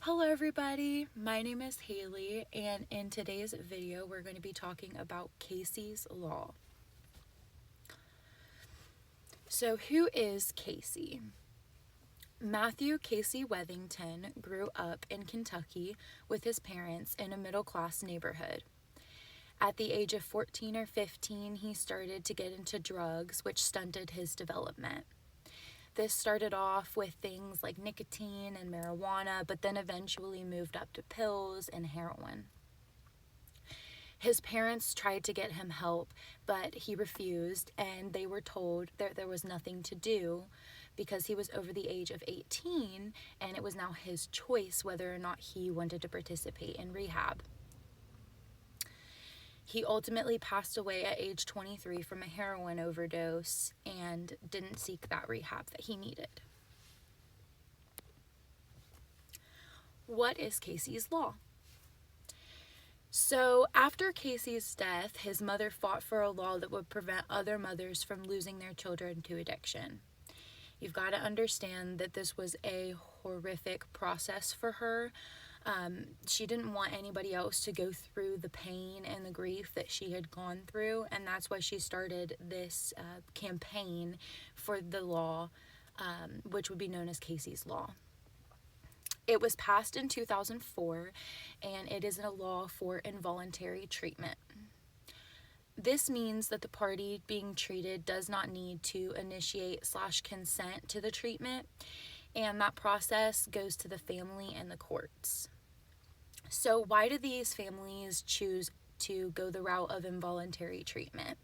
Hello everybody, my name is Haley, and in today's video we're going to be talking about Casey's Law. So who is Casey? Matthew Casey Wethington grew up in Kentucky with his parents in a middle-class neighborhood. At the age of 14 or 15, he started to get into drugs, which stunted his development. This started off with things like nicotine and marijuana, but then eventually moved up to pills and heroin. His parents tried to get him help, but he refused, and they were told that there was nothing to do because he was over the age of 18, and it was now his choice whether or not he wanted to participate in rehab. He ultimately passed away at age 23 from a heroin overdose and didn't seek that rehab that he needed. What is Casey's Law? So after Casey's death, his mother fought for a law that would prevent other mothers from losing their children to addiction. You've got to understand that this was a horrific process for her. She didn't want anybody else to go through the pain and the grief that she had gone through, and that's why she started this campaign for the law, which would be known as Casey's Law. It was passed in 2004, and it is a law for involuntary treatment. This means that the party being treated does not need to initiate/consent to the treatment, and that process goes to the family and the courts. So why do these families choose to go the route of involuntary treatment?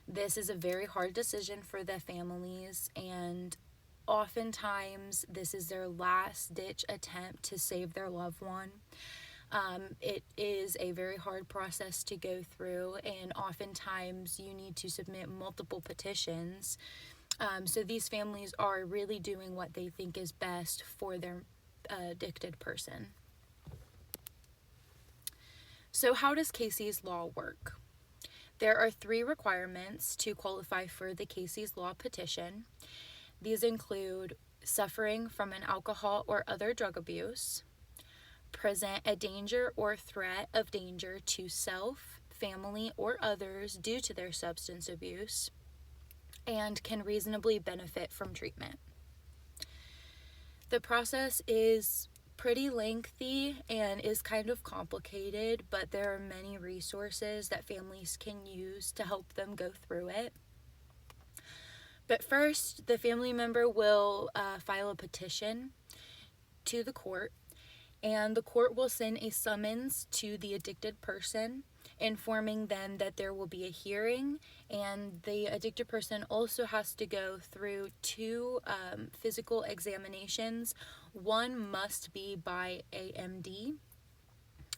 This is a very hard decision for the families, and oftentimes this is their last-ditch attempt to save their loved one. It is a very hard process to go through, and oftentimes you need to submit multiple petitions. So these families are really doing what they think is best for their addicted person. So how does Casey's Law work? There are 3 requirements to qualify for the Casey's Law petition. These include suffering from an alcohol or other drug abuse, present a danger or threat of danger to self, family, or others due to their substance abuse, and can reasonably benefit from treatment. The process is pretty lengthy and is kind of complicated, but there are many resources that families can use to help them go through it. But first, the family member will file a petition to the court, and the court will send a summons to the addicted person, informing them that there will be a hearing, and the addicted person also has to go through 2 physical examinations. One must be by a MD.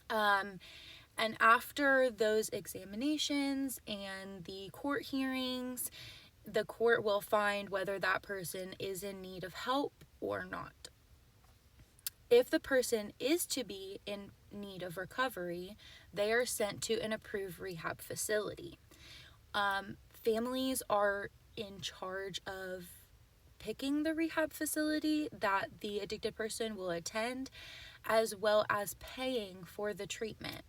And after those examinations and the court hearings, the court will find whether that person is in need of help or not. If the person is to be in need of recovery, they are sent to an approved rehab facility. Families are in charge of picking the rehab facility that the addicted person will attend, as well as paying for the treatment.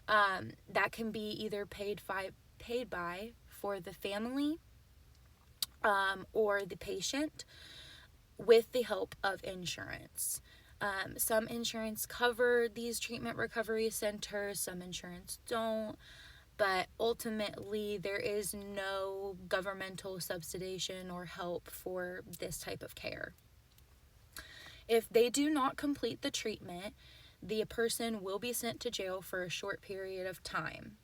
That can be either paid by for the family or the patient with the help of insurance. Some insurance cover these treatment recovery centers, some insurance don't, but ultimately there is no governmental subsidization or help for this type of care. If they do not complete the treatment, the person will be sent to jail for a short period of time.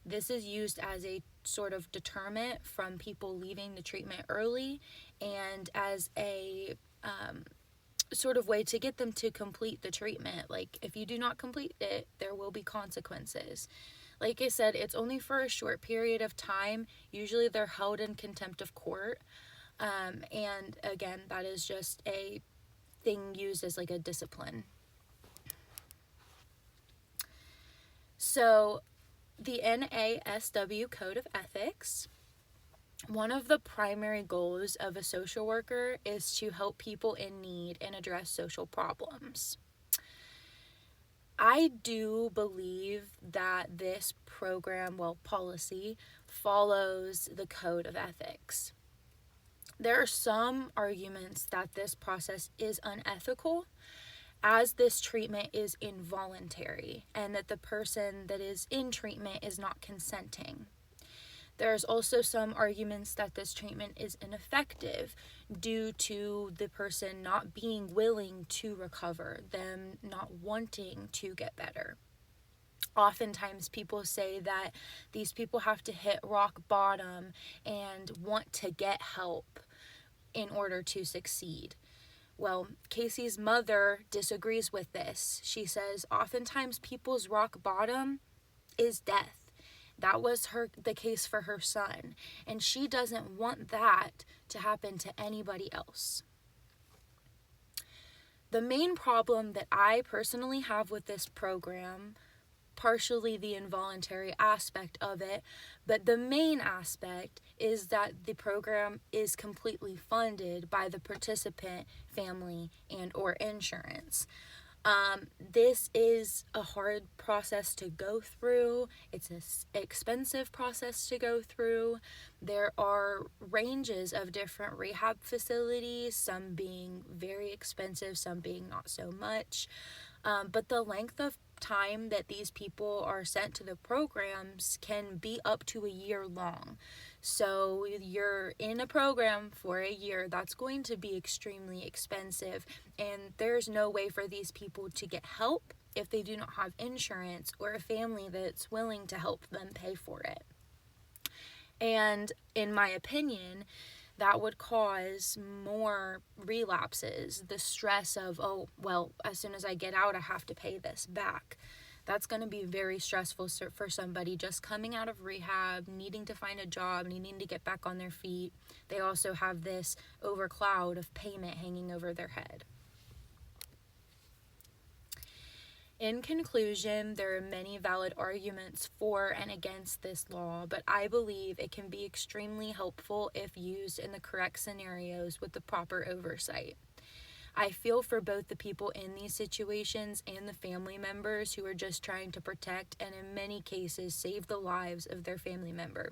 This is used as a sort of deterrent from people leaving the treatment early, and as a sort of way to get them to complete the treatment. Like, if you do not complete it, there will be consequences. Like I said, it's only for a short period of time. Usually they're held in contempt of court. And again, that is just a thing used as like a discipline. So the NASW Code of Ethics, one of the primary goals of a social worker is to help people in need and address social problems. I do believe that this program, well, policy, follows the code of ethics. There are some arguments that this process is unethical, as this treatment is involuntary and that the person that is in treatment is not consenting. There's also some arguments that this treatment is ineffective due to the person not being willing to recover, them not wanting to get better. Oftentimes people say that these people have to hit rock bottom and want to get help in order to succeed. Well, Casey's mother disagrees with this. She says oftentimes people's rock bottom is death. That was the case for her son, and she doesn't want that to happen to anybody else. The main problem that I personally have with this program, partially the involuntary aspect of it, but the main aspect is that the program is completely funded by the participant family and or insurance. This is a hard process to go through. It's an expensive process to go through. There are ranges of different rehab facilities, some being very expensive, some being not so much. But the length of time that these people are sent to the programs can be up to a year long. So you're in a program for a year, that's going to be extremely expensive, and there's no way for these people to get help if they do not have insurance or a family that's willing to help them pay for it. And in my opinion, that would cause more relapses. The stress of, oh, well, as soon as I get out, I have to pay this back. That's going to be very stressful for somebody just coming out of rehab, needing to find a job, needing to get back on their feet. They also have this overcloud of payment hanging over their head. In conclusion, there are many valid arguments for and against this law, but I believe it can be extremely helpful if used in the correct scenarios with the proper oversight. I feel for both the people in these situations and the family members who are just trying to protect and in many cases save the lives of their family member.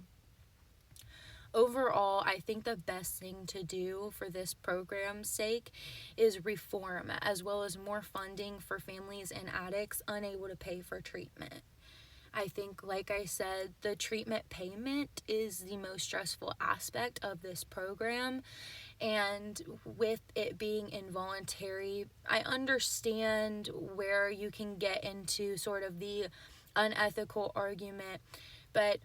Overall, I think the best thing to do for this program's sake is reform, as well as more funding for families and addicts unable to pay for treatment. I think, like I said, the treatment payment is the most stressful aspect of this program, and with it being involuntary, I understand where you can get into sort of the unethical argument, but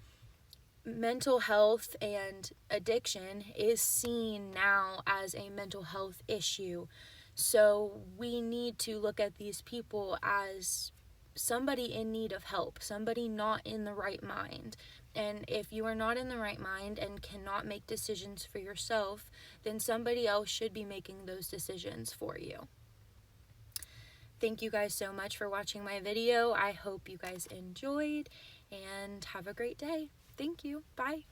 mental health and addiction is seen now as a mental health issue. So we need to look at these people as somebody in need of help, somebody not in the right mind. And if you are not in the right mind and cannot make decisions for yourself, then somebody else should be making those decisions for you. Thank you guys so much for watching my video. I hope you guys enjoyed and have a great day. Thank you. Bye.